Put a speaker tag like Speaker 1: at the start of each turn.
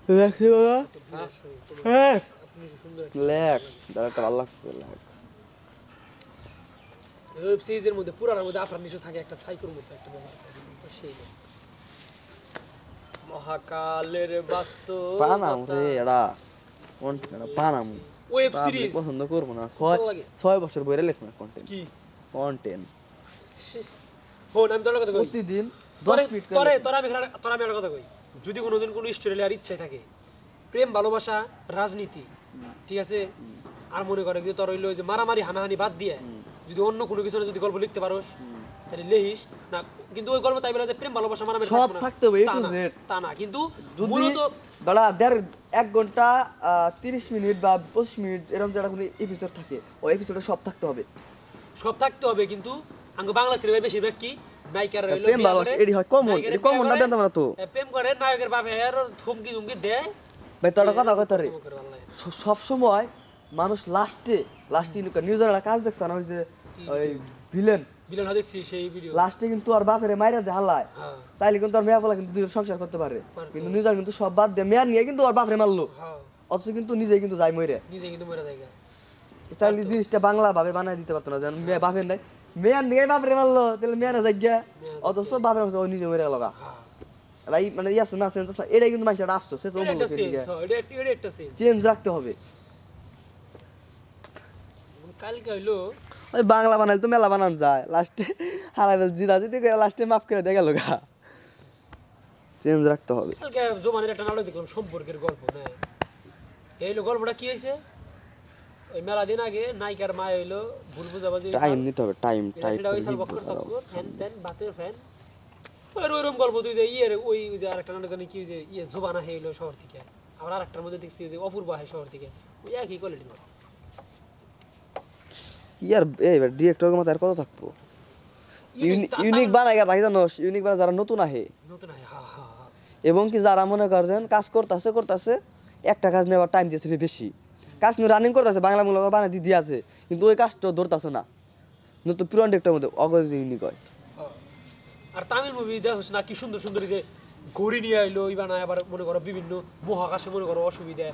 Speaker 1: দেখছি বাবা হ্যাঁ
Speaker 2: লেখ দাঁড়াটা ভালো লাগছে লেখ
Speaker 3: ওয়েব সিরিজের মধ্যে পুরানোর মধ্যে আফরান নিশো থাকে একটা সাইকোর মতো একটা ব্যাপার তো সেই মহাকালের
Speaker 2: পানাম
Speaker 3: বাস্তবতা
Speaker 2: রে এরা কন্টেন্ট পানাম
Speaker 3: ওয়েব সিরিজ
Speaker 2: পছন্দ করবো না
Speaker 3: ভালো লাগে।
Speaker 2: 6 বছর বইরে লেখ না কন্টেন্ট
Speaker 3: কি
Speaker 2: কন্টেন্ট
Speaker 3: হন আমি তোর কথা কই
Speaker 2: প্রতিদিন
Speaker 3: তোরে
Speaker 2: 10 মিনিট
Speaker 3: তোরে তোরা আমি তোরা আমি একটা কথা কই যদি কোনোদিন কোনো স্টোরি লেয়ার ইচ্ছাই থাকে প্রেম ভালোবাসা রাজনীতি ঠিক আছে আর মনে করে যদি তোর হইলো যে মারামারি হানাহানি বাদ দিয়ে যদি অন্য কোনো কিছু যদি গল্প লিখতে পারোস তাহলে লেহিস না কিন্তু ওই গল্প তাই বলে যে প্রেম ভালোবাসা মারামারি
Speaker 2: সব
Speaker 3: থাকবে না।
Speaker 2: থাকতে হবে, A
Speaker 3: তা
Speaker 2: to
Speaker 3: না,
Speaker 2: Z।
Speaker 3: তা না কিন্তু
Speaker 2: যদি
Speaker 3: মূলত
Speaker 2: বেলা 1 ঘন্টা 30 মিনিট বা 25 মিনিট এরকম যারা কোনো এপিসোড থাকে ওই এপিসোডে সব থাকতে হবে
Speaker 3: সব থাকতে হবে কিন্তু আঙ্গ বাংলা সিনেমায় বেশিরভাগ কি নায়িকার হইলো
Speaker 2: প্রেম
Speaker 3: বিয়ে
Speaker 2: ভালোবাসা
Speaker 3: করে,
Speaker 2: এডি হয় কমন
Speaker 3: নায়িকারে
Speaker 2: এডি কমন
Speaker 3: বিয়ে
Speaker 2: না
Speaker 3: করে,
Speaker 2: দেন না তো
Speaker 3: প্রেম করে নায়কের বাপে আর থুমকি থুমকি দেয়
Speaker 2: ভাই তোর কথা কত রে
Speaker 3: প্রেম করে ভালো লাগে।
Speaker 2: সব সময় মানুষ লাস্টে নিউজাররা কাজ দেখছ না ওই যে ওই ভিলেন
Speaker 3: বিলেন হয় দেখছি সেই ভিডিও
Speaker 2: লাস্টে কিন্তু আর বাপেরে মাইরা দে হালায়
Speaker 3: হ্যাঁ
Speaker 2: চাইলে কিন্তু আর মেয়া ফলা কিন্তু দুজন সংসার করতে পারে
Speaker 3: পারতো।
Speaker 2: কিন্তু নিউজার কিন্তু সব বাদ দিয়ে মেয়ার নিয়ে কিন্তু আর বাপরে মারলো
Speaker 3: হ্যাঁ
Speaker 2: অথচ কিন্তু নিজে কিন্তু যায় মরে
Speaker 3: নিজে কিন্তু মরে যায়
Speaker 2: চাইলে জিনিসটা বাংলা ভাবে বানায় দিতে পারতো না যেন মেয়ে বাপের নাই মেয়ার নিয়ে বাপরে মারলো তাহলে মেয়ারা যাই গিয়া অথচ বাপের মারছে ও নিজে মরে লগা
Speaker 3: হ্যাঁ
Speaker 2: আর এই মানে ইয়াস না সেন্স না এটাই কিন্তু মানুষের আফসোস সে তো
Speaker 3: এটা একটা সেন্স এটা একটা সেন্স
Speaker 2: চেঞ্জ রাখতে হবে
Speaker 3: কালকে হইলো
Speaker 2: ওই বাংলা বানাইলে তো মেলা বানান যায় লাস্টে হারাই জিদা জিদি করে লাস্টে মাফ করে দেখা লগা চেঞ্জ রাখতে হবে
Speaker 3: কালকে জোমানের একটা নাটক দেখলাম সম্পর্কের গল্প না এই হলো গল্পটা কি হয়েছে ওই মেলা দিন আগে নায়িকার মা হইলো ভুল বুঝাবাজি
Speaker 2: টাইম নিতে হবে টাইম
Speaker 3: সেটা ওই সাল বক্কর তক্কর ফ্যান ফ্যান বাতের ফ্যান ওইরকম গল্প তুই যে ইয়ের ওই যে আরেকটা নাটক জানি কি যে ইয়ে জোবানা হইলো শহর থেকে আবার আরেকটার মধ্যে দেখছি যে অপূর্ব হয় শহর থেকে ওই একই কোয়ালিটি
Speaker 2: ইয়ার এই ডিরেক্টর মত আর কত থাকবো ইউনিক বানাই গা তাই জানো ইউনিক বানা যারা নতুন আহে
Speaker 3: নতুন হয় হা হা হা
Speaker 2: এবং কি যারা মনে করছেন কাজ করতেছে একটা কাজ নেওয়ার টাইম দিয়েছে বেশি কাজ নিয়ে রানিং করতেছে বাংলা মূলক বানাই দিয়ে আছে কিন্তু ওই কাজটা ধরতেছে না নতুন পুরান ডিরেক্টর মধ্যে অগজ ইউনিক হয়
Speaker 3: হ্যাঁ। আর তামিল মুভি দেখোস না কি সুন্দর সুন্দর এই যে ঘড়ি নিয়ে আইলো ওই বানায় আবার মনে করো বিভিন্ন মহাকাশে মনে করো অসুবিধা